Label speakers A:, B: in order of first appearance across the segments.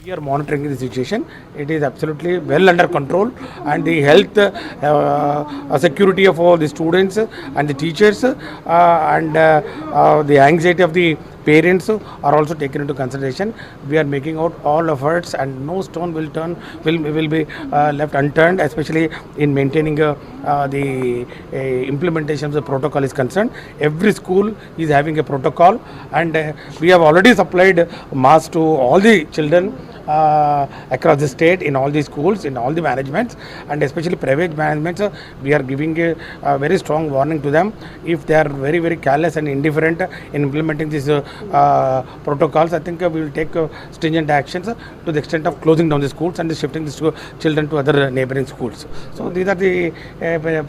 A: We are monitoring the situation. It is absolutely well under control, and the health security of all the students and the teachers and the anxiety of the parents are also taken into consideration. We are making out all efforts, and no stone will be left unturned, especially in maintaining the implementation of the protocol is concerned. Every school is having a protocol, and we have already supplied masks to all the children across the state, in all the schools, in all the managements, and especially private managements. We are giving a very strong warning to them. If they are very, very careless and indifferent in implementing these protocols, I think we will take stringent actions to the extent of closing down the schools and shifting the children to other neighboring schools. So these are the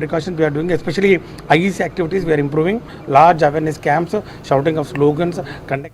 A: precautions we are doing. Especially IEC activities, we are improving. Large awareness camps, shouting of slogans, conduct.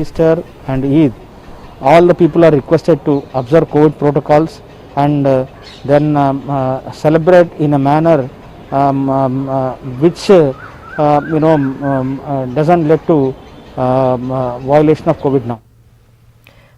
B: Easter and Eid, all the people are requested to observe COVID protocols and then celebrate in a manner which doesn't lead to violation of COVID now.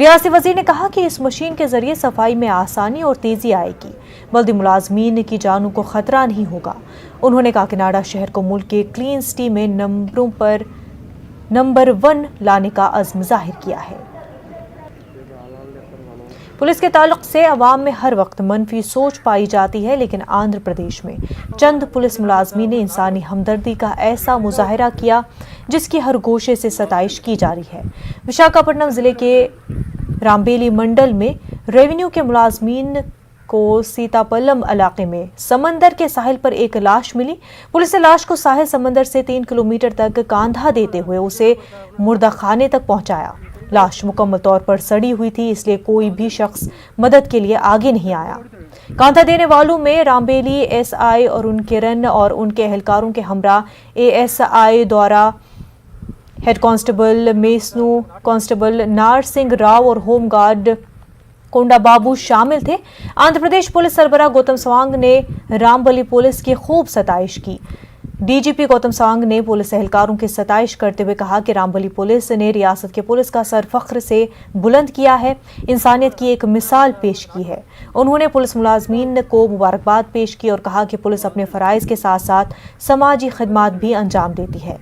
C: ریاستی وزیر نے کہا کہ اس machine کے ذریعے صفائی میں آسانی اور تیزی آئے گی، بلدی ملازمین کی جانوں کو خطرہ نہیں ہوگا۔ انہوں نے کاکناڈا شہر کو ملک کے کلین سٹی میں نمبر 1 لانے کا عزم ظاہر کیا ہے۔ پولیس کے تعلق سے عوام میں ہر وقت منفی سوچ پائی جاتی ہے، لیکن آندھر پردیش میں چند پولیس ملازمین نے انسانی ہمدردی کا ایسا مظاہرہ کیا جس کی ہر گوشے سے ستائش کی جا رہی ہے۔ وشاکھاپٹنم ضلع کے رامبیلی منڈل میں ریونیو کے ملازمین کو سیتا پلم علاقے میں سمندر کے ساحل پر ایک لاش ملی۔ پولیس نے لاش کو ساحل سمندر سے 3 کلومیٹر تک کاندھا دیتے ہوئے اسے مردہ خانے تک پہنچایا۔ لاش مکمل طور پر سڑی ہوئی تھی، اس لیے کوئی بھی شخص مدد کے لیے آگے نہیں آیا۔ کاندھا دینے والوں میں رامبیلی ایس آئی ارون کرن اور ان کے اہلکاروں کے ہمراہ اے ایس آئی دوارا ہیڈ کانسٹیبل میسنو، کانسٹیبل نار سنگھ راؤ اور ہوم گارڈ کونڈا بابو شامل تھے۔ آندھر پردیش پولیس سربراہ گوتم سوانگ نے رامبلی پولیس کی خوب ستائش کی۔ ڈی جی پی گوتم سوانگ نے پولیس اہلکاروں کی ستائش کرتے ہوئے کہا کہ رامبلی پولیس نے ریاست کے پولیس کا سر فخر سے بلند کیا ہے، انسانیت کی ایک مثال پیش کی ہے۔ انہوں نے پولیس ملازمین کو مبارکباد پیش کی اور کہا کہ پولیس اپنے فرائض کے ساتھ ساتھ سماجی خدمات بھی انجام دیتی ہے۔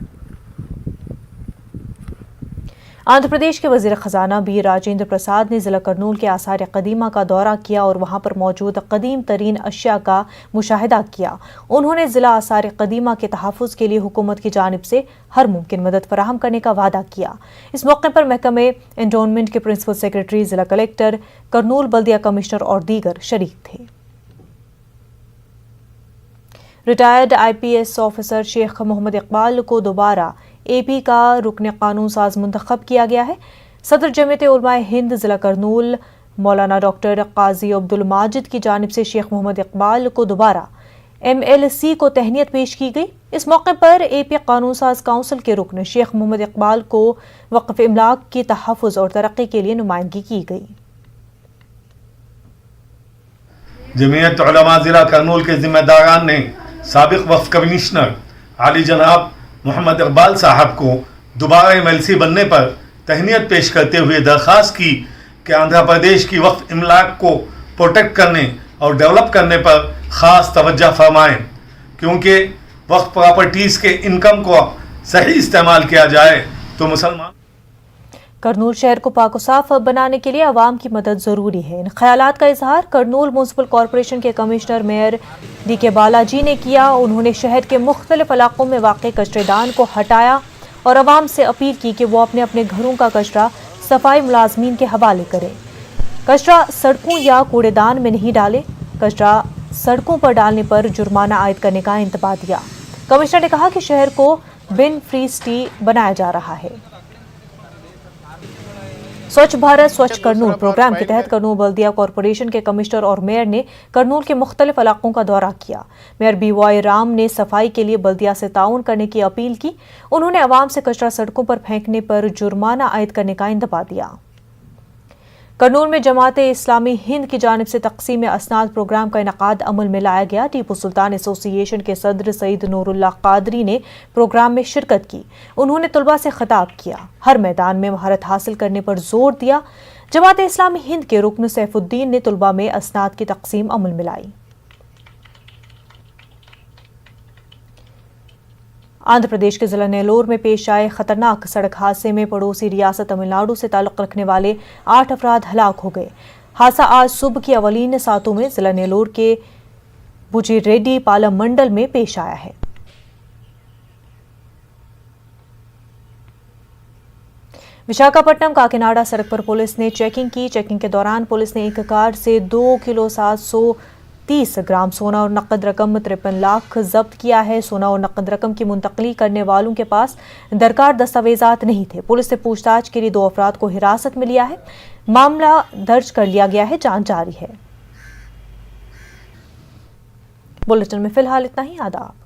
C: آندھر پردیش کے وزیر خزانہ بی راجندر پرساد نے ضلع کرنول کے آثار قدیمہ کا دورہ کیا اور وہاں پر موجود قدیم ترین اشیاء کا مشاہدہ کیا۔ انہوں نے ضلع آثار قدیمہ کے تحفظ کے لیے حکومت کی جانب سے ہر ممکن مدد فراہم کرنے کا وعدہ کیا۔ اس موقع پر محکمہ انڈونمنٹ کے پرنسپل سیکرٹری، ضلع کلکٹر کرنول، بلدیہ کمشنر اور دیگر شریک تھے۔ ریٹائرڈ آئی پی ایس آفیسر شیخ محمد اقبال کو دوبارہ اے پی کا رکن قانون ساز منتخب کیا گیا ہے۔ صدر جمعیت علماء ہند ضلع کرنول مولانا ڈاکٹر قاضی عبدالماجد کی جانب سے شیخ محمد اقبال کو دوبارہ ایم ایل سی کو تہنیت پیش کی گئی۔ اس موقع پر اے پی قانون ساز کونسل کے رکن شیخ محمد اقبال کو وقف املاک کی تحفظ اور ترقی کے لیے نمائندگی کی گئی۔
D: جمعیت علماء ضلع کرنول کے ذمہ داران نے سابق وقف کمشنر عالی جناب محمد اقبال صاحب کو دوبارہ ایم ایل سی بننے پر تہنیت پیش کرتے ہوئے درخواست کی کہ آندھرا پردیش کی وقف املاک کو پروٹیکٹ کرنے اور ڈیولپ کرنے پر خاص توجہ فرمائیں، کیونکہ وقف پراپرٹیز کے انکم کو صحیح استعمال کیا جائے تو مسلمان
C: کرنول شہر کو پاک و صاف بنانے کے لیے عوام کی مدد ضروری ہے۔ ان خیالات کا اظہار کرنول میونسپل کارپوریشن کے کمشنر میئر ڈی کے بالاجی نے کیا۔ انہوں نے شہر کے مختلف علاقوں میں واقع کچرے دان کو ہٹایا اور عوام سے اپیل کی کہ وہ اپنے اپنے گھروں کا کچرا صفائی ملازمین کے حوالے کریں۔ کچرا سڑکوں یا کوڑے دان میں نہیں ڈالے۔ کچرا سڑکوں پر ڈالنے پر جرمانہ عائد کرنے کا انتباہ دیا۔ کمشنر نے کہا کہ شہر کو بن فری سٹی بنایا جا رہا ہے۔ سوچھ بھارت سوچھ کرنول پروگرام کے تحت کرنول بلدیہ کارپوریشن کے کمشنر اور میئر نے کرنول کے مختلف علاقوں کا دورہ کیا۔ میئر بی وائی رام نے صفائی کے لیے بلدیہ سے تعاون کرنے کی اپیل کی۔ انہوں نے عوام سے کچرا سڑکوں پر پھینکنے پر جرمانہ عائد کرنے کا انتباہ دیا۔ کرنول میں جماعت اسلامی ہند کی جانب سے تقسیم اسناد پروگرام کا انعقاد عمل میں لایا گیا۔ ٹیپو سلطان ایسوسی ایشن کے صدر سعید نور اللہ قادری نے پروگرام میں شرکت کی۔ انہوں نے طلباء سے خطاب کیا، ہر میدان میں مہارت حاصل کرنے پر زور دیا۔ جماعت اسلامی ہند کے رکن سیف الدین نے طلباء میں اسناد کی تقسیم عمل میں لائی۔ آندھر پردیش کے ضلع نیلور میں پیش آئے خطرناک سڑک حادثے میں پڑوسی ریاست تمل ناڈو سے تعلق رکھنے والے 8 افراد ہلاک ہو گئے۔ حادثہ آج صبح کی اولین ساعتوں میں ضلع نیلور کے بجی ریڈی پالم منڈل میں پیش آیا ہے۔ وشاکھاپٹنم کاکناڈا سڑک پر پولیس نے چیکنگ کی۔ چیکنگ کے دوران پولیس نے ایک کار سے 2 کلو 730 گرام سونا اور نقد رقم 53 لاکھ ضبط کیا ہے۔ سونا اور نقد رقم کی منتقلی کرنے والوں کے پاس درکار دستاویزات نہیں تھے۔ پولیس نے پوچھ تاچھ کے لیے 2 افراد کو حراست میں لیا ہے۔ معاملہ درج کر لیا گیا ہے، جانچ جاری ہے۔ بلیٹن میں فی الحال اتنا ہی۔ آداب۔